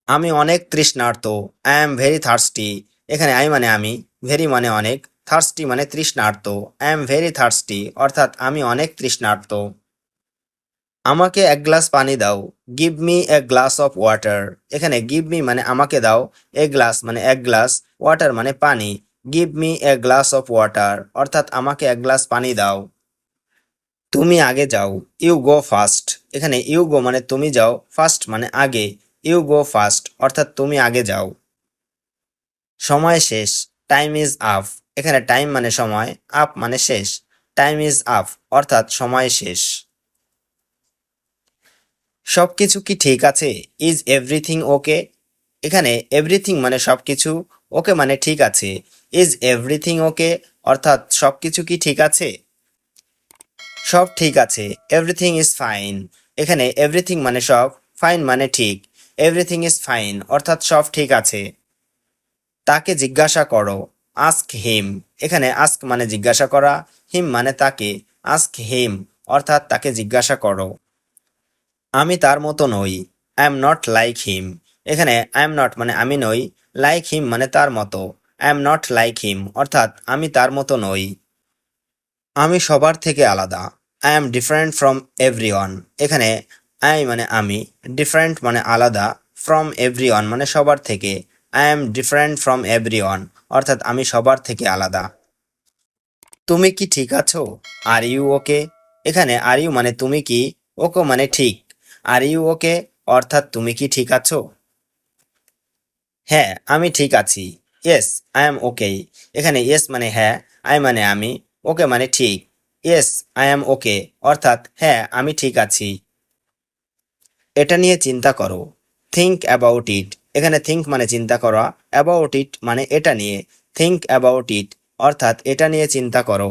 আমি অনেক তৃষ্ণার্ত। I am very thirsty. এখানে আই মানে আমি, ভেরি মানে অনেক, থার্সটি মানে তৃষ্ণার্ত। আই এম ভেরি থার্সটি অর্থাৎ আমি অনেক তৃষ্ণার্ত। আমাকে এক গ্লাস পানি দাও। Give me a glass of water. এখানে গিভ মি মানে আমাকে দাও, এ গ্লাস মানে এক গ্লাস, ওয়াটার মানে পানি। Give me a glass of water অর্থাৎ আমাকে এক গ্লাস পানি দাও। তুমি আগে যাও। You go first. এখানে ইউ গো মানে তুমি যাও, ফার্স্ট মানে আগে। ইউ গো ফার্স্ট অর্থাৎ তুমি আগে যাও। সময় শেষ। Time is up. এখানে টাইম মানে সময়, আপ মানে শেষ। টাইম ইজ আপ অর্থাৎ সময় শেষ। সবকিছু কি ঠিক আছে? Is everything okay? এখানে এভরিথিং মানে সবকিছু, ওকে মানে ঠিক আছে। ইজ এভরিথিং ওকে অর্থাৎ সবকিছু কি ঠিক আছে? সব ঠিক আছে। Everything is fine. এখানে এভরিথিং মানে সব, ফাইন মানে ঠিক। এভরিথিং ইজ ফাইন অর্থাৎ সব ঠিক আছে। তাকে জিজ্ঞাসা করো। Ask him. এখানে আস্ক মানে জিজ্ঞাসা করা, হিম মানে তাকে। আস্ক হিম অর্থাৎ তাকে জিজ্ঞাসা করো। আমি তার মতো নই। I am not like him. এখানে আই এম নট মানে আমি নই, লাইক হিম মানে তার মতো। I am not like him অর্থাৎ আমি তার মতো নই। আমি সবার থেকে আলাদা। I am different from everyone. এখানে আই মানে আমি, ডিফারেন্ট মানে আলাদা, ফ্রম এভরিওয়ান মানে সবার থেকে। I am different from everyone অর্থাৎ আমি সবার থেকে আলাদা। তুমি কি ঠিক আছো? Are you okay? এখানে আর ইউ মানে তুমি কি, ওকে মানে ঠিক। আর ইউ ওকে অর্থাৎ তুমি কি ঠিক আছো? হ্যাঁ, আমি ঠিক আছি। ইয়েস, আই এম ওকে। এখানে ইয়েস মানে হ্যাঁ, আই মানে আমি, ওকে মানে ঠিক। ইয়েস, আই এম ওকে অর্থাৎ হ্যাঁ, আমি ঠিক আছি। এটা নিয়ে চিন্তা করো। Think about it. এখানে থিঙ্ক মানে চিন্তা করা, অ্যাবাউট ইট মানে এটা নিয়ে। থিঙ্ক অ্যাবাউট ইট অর্থাৎ এটা নিয়ে চিন্তা করো।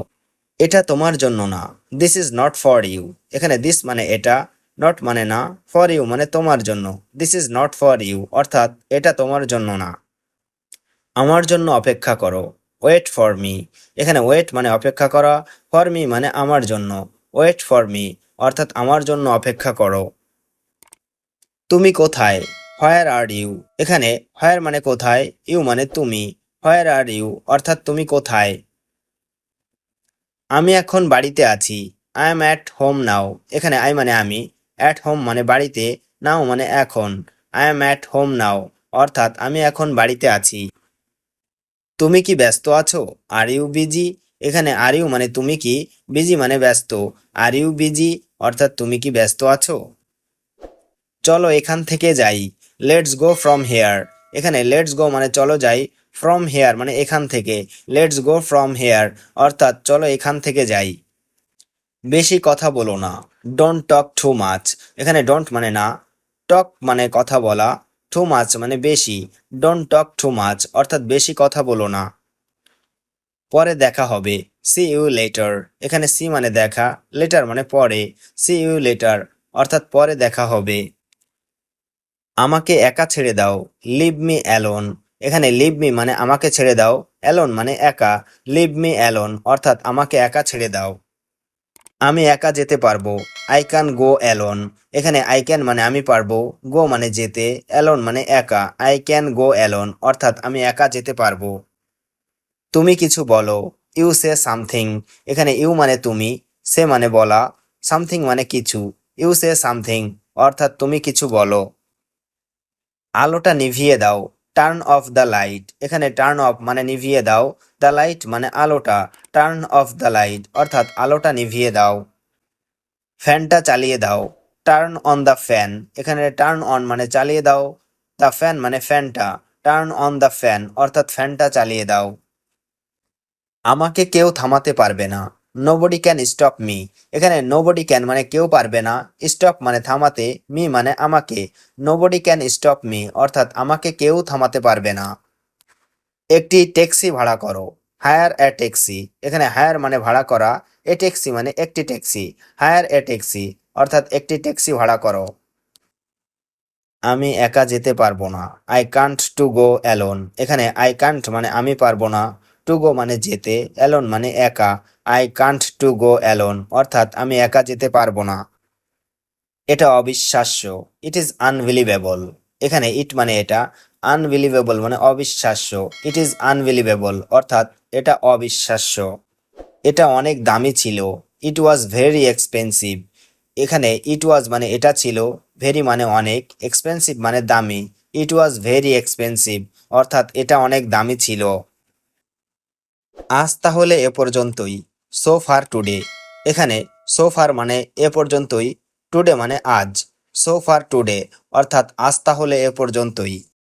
এটা তোমার জন্য না। This is not for you. এখানে দিস মানে এটা, নট মানে না, ফর ইউ মানে তোমার জন্য। This is not for you অর্থাৎ এটা তোমার জন্য না। আমার জন্য অপেক্ষা করো। Wait for me. এখানে ওয়েট মানে অপেক্ষা করা, ফর মি মানে আমার জন্য। ওয়েট ফর মি অর্থাৎ আমার জন্য অপেক্ষা করো। তুমি কোথায়? হোয়ার আর ইউ? এখানে হোয়ার মানে কোথায়, ইউ মানে তুমি। হোয়ার আর ইউ অর্থাৎ তুমি কোথায়? আমি এখন বাড়িতে আছি। আই এম অ্যাট হোম নাও। এখানে আই মানে আমি, অ্যাট হোম মানে বাড়িতে, নাও মানে এখন। I am at home now অর্থাৎ আমি এখন বাড়িতে আছি। তুমি কি ব্যস্ত আছো? Are you busy? এখানে আর ইউ মানে তুমি কি, বিজি মানে ব্যস্ত। আর ইউ বিজি অর্থাৎ তুমি কি ব্যস্ত আছো? চলো এখান থেকে যাই। Let's go from here. এখানে লেটস গো মানে চলো যাই, ফ্রম হেয়ার মানে এখান থেকে। লেটস গো ফ্রম হেয়ার অর্থাৎ চলো এখান থেকে যাই। বেশি কথা বলো না। Don't talk too much. এখানে ডোন্ট মানে না, টক মানে কথা বলা, টু মাচ মানে বেশি। ডোন্ট টক টু মাচ অর্থাৎ বেশি কথা বলো না। পরে দেখা হবে। See you later. এখানে সি মানে দেখা, লেটার মানে পরে। সি ইউ লেটার অর্থাৎ পরে দেখা হবে। আমাকে একা ছেড়ে দাও। Leave me alone. এখানে লিভ মি মানে আমাকে ছেড়ে দাও, অ্যালোন মানে একা। লিভ মি অ্যালোন অর্থাৎ আমাকে একা ছেড়ে দাও। আমি একা যেতে পারবো। I can go alone. এখানে আই ক্যান মানে আমি পারবো, গো মানে যেতে, অ্যালোন মানে একা। আই ক্যান গো অ্যালোন অর্থাৎ আমি একা যেতে পারবো। তুমি কিছু বলো। You say something. এখানে ইউ মানে তুমি, সে মানে বলা, সামথিং মানে কিছু। ইউ সে সামথিং অর্থাৎ তুমি কিছু বলো। আলোটা নিভিয়ে দাও। Turn off the light. এখানে টার্ন অফ মানে নিভিয়ে দাও, দ্য লাইট মানে আলোটা। টার্ন অফ দ্য লাইট অর্থাৎ আলোটা নিভিয়ে দাও। ফ্যানটা চালিয়ে দাও। Turn on the fan. এখানে টার্ন অন মানে চালিয়ে দাও, দ্য ফ্যান মানে ফ্যানটা। টার্ন অন দ্য ফ্যান অর্থাৎ ফ্যানটা চালিয়ে দাও। আমাকে কেউ থামাতে পারবে না। Nobody can stop me. এখানে নোবডি ক্যান মানে কেউ পারবে না, স্টপ মানে থামাতে, মি মানে আমাকে। নোবডি ক্যান স্টপ মি অর্থাৎ আমাকে কেউ থামাতে পারবে না। একটি ট্যাক্সি ভাড়া করো। Hire a taxi. এখানে হায়ার মানে ভাড়া করা, এ ট্যাক্সি মানে একটি ট্যাক্সি। হায়ার এ ট্যাক্সি অর্থাৎ একটি ট্যাক্সি ভাড়া করো। আমি একা যেতে পারবো না। I can't to go alone. এখানে আই কান্ট মানে আমি পারবো না, টু গো মানে যেতে, অ্যালোন মানে একা। I can't to go alone অর্থাৎ আমি একা যেতে পারবো না। এটা অবিশ্বাস্য। It is unbelievable. এখানে ইট মানে এটা, আনবিলিভেবল মানে অবিশ্বাস্য। ইট ইজ আনবিলিভেবল অর্থাৎ এটা অবিশ্বাস্য। এটা অনেক দামি ছিল। ইট ওয়াজ ভেরি এক্সপেন্সিভ। এখানে ইট ওয়াজ মানে এটা ছিল, ভেরি মানে অনেক, এক্সপেন্সিভ মানে দামি। ইট ওয়াজ ভেরি এক্সপেন্সিভ অর্থাৎ এটা অনেক দামি ছিল। আজ তাহলে এ পর্যন্তই। So far today. এখানে সো ফার মানে এ পর্যন্তই, টুডে মানে আজ। সো ফার টুডে অর্থাৎ আজ তাহলে এ পর্যন্তই।